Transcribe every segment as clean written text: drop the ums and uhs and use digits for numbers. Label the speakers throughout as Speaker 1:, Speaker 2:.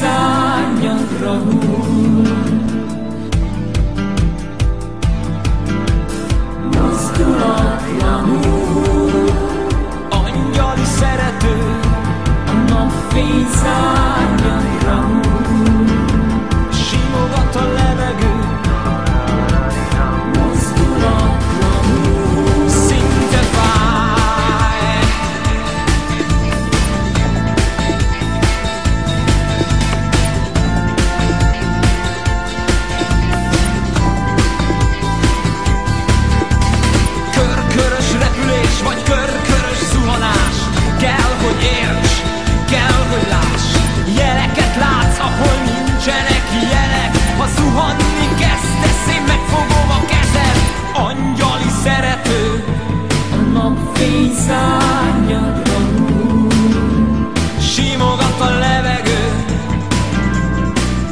Speaker 1: szárnyadra hull. Mozdulatlanul
Speaker 2: angyali szerető,
Speaker 1: a napfény szárnyadra hull.
Speaker 2: simogat a levegő,
Speaker 1: Mozdulatlanul
Speaker 2: szinte fáj. Körkörös repülés vagy körkörös zuhanás, kell, hogy érts, kell, hogy láss. Jeleket látsz, ahol nincsenek jelek. Ha zuhanni kezdesz, én megfogom a kezed. Angyali szerető,
Speaker 1: a napfény szárnyadra hull.
Speaker 2: simogat a levegő,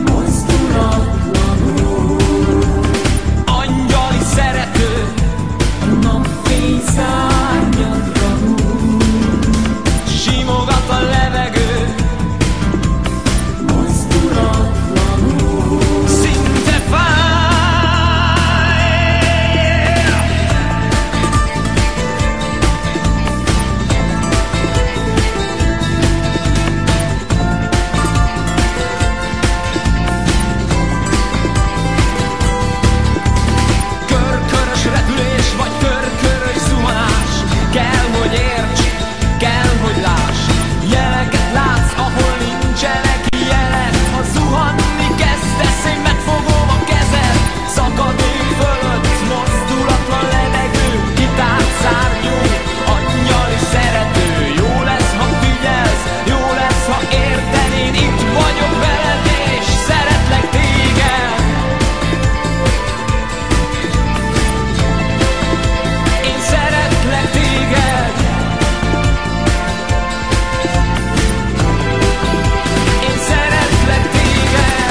Speaker 1: Mozdulatlanul
Speaker 2: angyali szerető,
Speaker 1: a napfény szárnyadra hull.
Speaker 2: simogat a levegő,
Speaker 1: Mozdulatlanul
Speaker 2: szinte fáj. Körkörös repülés vagy körkörös zuhanás, kell, hogy érts, kell, hogy láss. Jeleket látsz, ahol nincsenek jelek. Ha zuhanni kezdesz, én megfogom a kezed. Szakadék fölött mozdulatlan levegő, kitárt szárnyú, angyali szerető. Jó lesz, ha figyelsz, jó lesz, ha érted, én itt vagyok veled, és szeretlek téged. Én szeretlek téged. Én szeretlek téged.